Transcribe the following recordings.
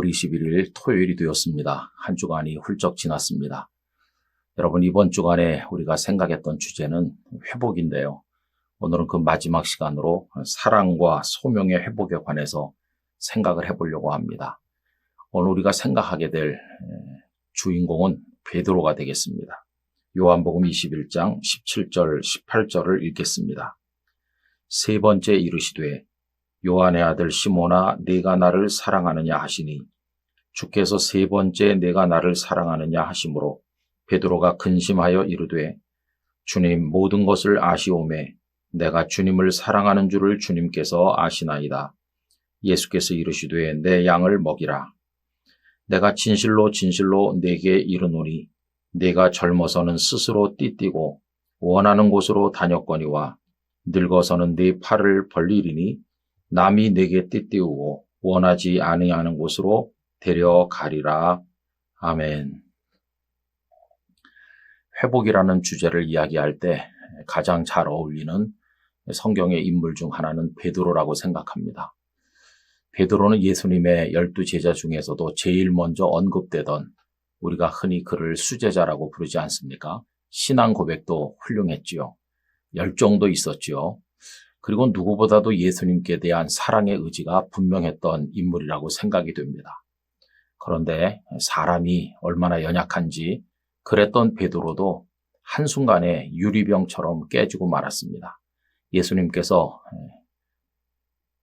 5월 21일 토요일이 되었습니다. 한 주간이 훌쩍 지났습니다. 여러분, 이번 주간에 우리가 생각했던 주제는 회복인데요. 오늘은 그 마지막 시간으로 사랑과 소명의 회복에 관해서 생각을 해보려고 합니다. 오늘 우리가 생각하게 될 주인공은 베드로가 되겠습니다. 요한복음 21장 17절, 18절을 읽겠습니다. 세 번째 이르시되 요한의 아들 시몬아 네가 나를 사랑하느냐 하시니 주께서 세 번째 내가 나를 사랑하느냐 하시므로 베드로가 근심하여 이르되 주님 모든 것을 아시오매 내가 주님을 사랑하는 줄을 주님께서 아시나이다. 예수께서 이르시되 내 양을 먹이라. 내가 진실로 진실로 네게 이르노니 네가 젊어서는 스스로 띠띠고 원하는 곳으로 다녔거니와 늙어서는 네 팔을 벌리리니 남이 네게 띠띠우고 원하지 아니하는 곳으로 데려가리라. 아멘. 회복이라는 주제를 이야기할 때 가장 잘 어울리는 성경의 인물 중 하나는 베드로라고 생각합니다. 베드로는 예수님의 12제자 중에서도 제일 먼저 언급되던, 우리가 흔히 그를 수제자라고 부르지 않습니까? 신앙 고백도 훌륭했지요. 열정도 있었지요. 그리고 누구보다도 예수님께 대한 사랑의 의지가 분명했던 인물이라고 생각이 됩니다. 그런데 사람이 얼마나 연약한지 그랬던 베드로도 한순간에 유리병처럼 깨지고 말았습니다. 예수님께서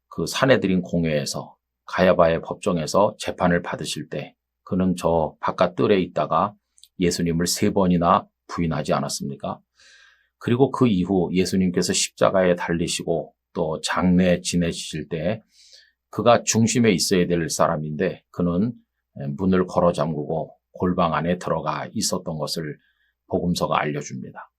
그 사내들인 공회에서 가야바의 법정에서 재판을 받으실 때 그는 저 바깥 뜰에 있다가 예수님을 3번이나 부인하지 않았습니까? 그리고 그 이후 예수님께서 십자가에 달리시고 또 장례 지내실 때 그가 중심에 있어야 될 사람인데 그는 문을 걸어 잠그고 골방 안에 들어가 있었던 것을 복음서가 알려줍니다.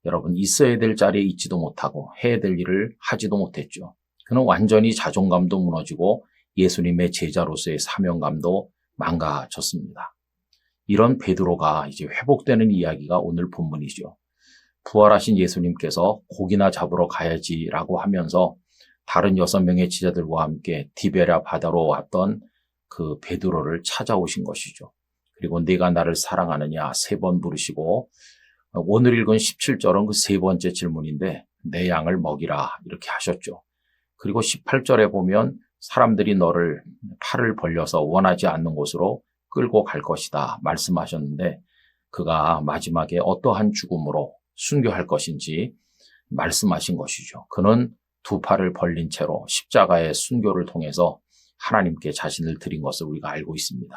여러분, 있어야 될 자리에 있지도 못하고 해야 될 일을 하지도 못했죠. 그는 완전히 자존감도 무너지고 예수님의 제자로서의 사명감도 망가졌습니다. 이런 베드로가 이제 회복되는 이야기가 오늘 본문이죠. 부활하신 예수님께서 고기나 잡으러 가야지라고 하면서 다른 6명의 제자들과 함께 디베랴 바다로 왔던 그 베드로를 찾아오신 것이죠. 그리고 네가 나를 사랑하느냐 3번 부르시고 오늘 읽은 17절은 그 3번째 질문인데 내 양을 먹이라 이렇게 하셨죠. 그리고 18절에 보면 사람들이 너를 팔을 벌려서 원하지 않는 곳으로 끌고 갈 것이다 말씀하셨는데 그가 마지막에 어떠한 죽음으로 순교할 것인지 말씀하신 것이죠. 그는 2 팔을 벌린 채로 십자가의 순교를 통해서 하나님께 자신을 드린 것을 우리가 알고 있습니다.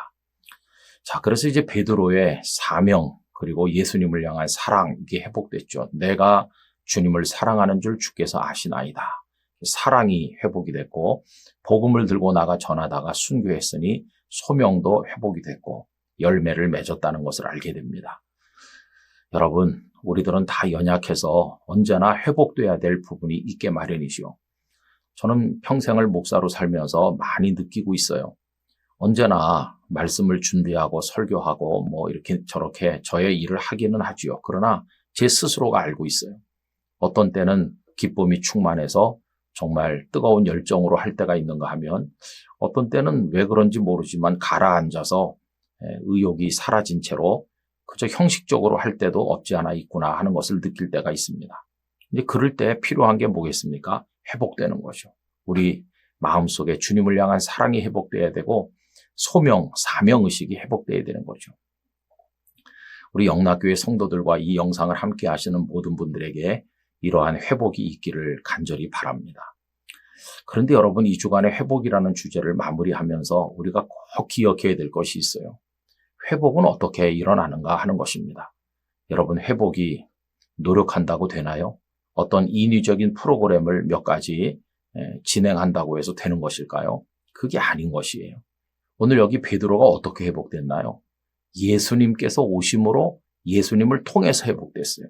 자, 그래서 이제 베드로의 사명 그리고 예수님을 향한 사랑 이게 회복됐죠. 내가 주님을 사랑하는 줄 주께서 아시나이다. 사랑이 회복이 됐고 복음을 들고 나가 전하다가 순교했으니 소명도 회복이 됐고 열매를 맺었다는 것을 알게 됩니다. 여러분, 우리들은 다 연약해서 언제나 회복돼야 될 부분이 있게 마련이죠. 저는 평생을 목사로 살면서 많이 느끼고 있어요. 언제나 말씀을 준비하고 설교하고 뭐 이렇게 저렇게 저의 일을 하기는 하지요. 그러나 제 스스로가 알고 있어요. 어떤 때는 기쁨이 충만해서 정말 뜨거운 열정으로 할 때가 있는가 하면 어떤 때는 왜 그런지 모르지만 가라앉아서 의욕이 사라진 채로 그저 형식적으로 할 때도 없지 않아 있구나 하는 것을 느낄 때가 있습니다. 이제 그럴 때 필요한 게 뭐겠습니까? 회복되는 거죠. 우리 마음속에 주님을 향한 사랑이 회복돼야 되고 소명, 사명의식이 회복돼야 되는 거죠. 우리 영락교회 성도들과 이 영상을 함께 하시는 모든 분들에게 이러한 회복이 있기를 간절히 바랍니다. 그런데 여러분, 이 주간의 회복이라는 주제를 마무리하면서 우리가 꼭 기억해야 될 것이 있어요. 회복은 어떻게 일어나는가 하는 것입니다. 여러분, 회복이 노력한다고 되나요? 어떤 인위적인 프로그램을 몇 가지 진행한다고 해서 되는 것일까요? 그게 아닌 것이에요. 오늘 여기 베드로가 어떻게 회복됐나요? 예수님께서 오심으로 예수님을 통해서 회복됐어요.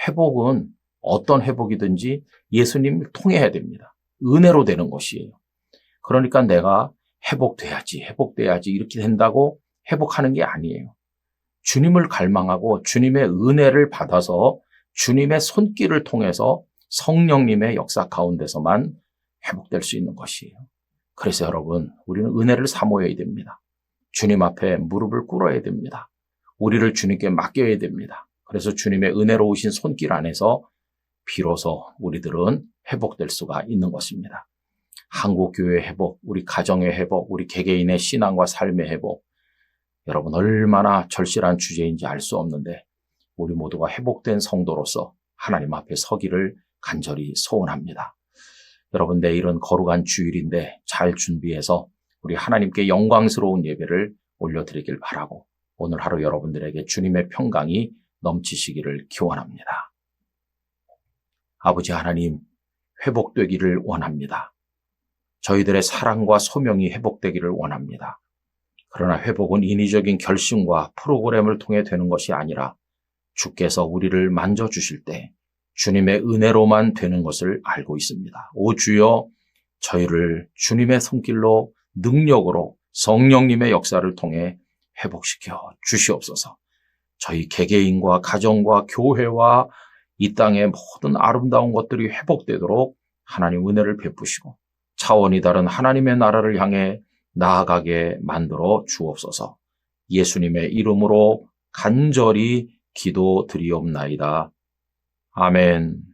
회복은 어떤 회복이든지 예수님을 통해야 됩니다. 은혜로 되는 것이에요. 그러니까 내가 회복돼야지 이렇게 된다고 회복하는 게 아니에요. 주님을 갈망하고 주님의 은혜를 받아서 주님의 손길을 통해서 성령님의 역사 가운데서만 회복될 수 있는 것이에요. 그래서 여러분, 우리는 은혜를 사모해야 됩니다. 주님 앞에 무릎을 꿇어야 됩니다. 우리를 주님께 맡겨야 됩니다. 그래서 주님의 은혜로우신 손길 안에서 비로소 우리들은 회복될 수가 있는 것입니다. 한국교회의 회복, 우리 가정의 회복, 우리 개개인의 신앙과 삶의 회복, 여러분 얼마나 절실한 주제인지 알 수 없는데 우리 모두가 회복된 성도로서 하나님 앞에 서기를 간절히 소원합니다. 여러분, 내일은 거룩한 주일인데 잘 준비해서 우리 하나님께 영광스러운 예배를 올려드리길 바라고 오늘 하루 여러분들에게 주님의 평강이 넘치시기를 기원합니다. 아버지 하나님, 회복되기를 원합니다. 저희들의 사랑과 소명이 회복되기를 원합니다. 그러나 회복은 인위적인 결심과 프로그램을 통해 되는 것이 아니라 주께서 우리를 만져주실 때 주님의 은혜로만 되는 것을 알고 있습니다. 오 주여, 저희를 주님의 손길로 능력으로 성령님의 역사를 통해 회복시켜 주시옵소서. 저희 개개인과 가정과 교회와 이 땅의 모든 아름다운 것들이 회복되도록 하나님 은혜를 베푸시고 차원이 다른 하나님의 나라를 향해 나아가게 만들어 주옵소서. 예수님의 이름으로 간절히 기도드리옵나이다. 아멘.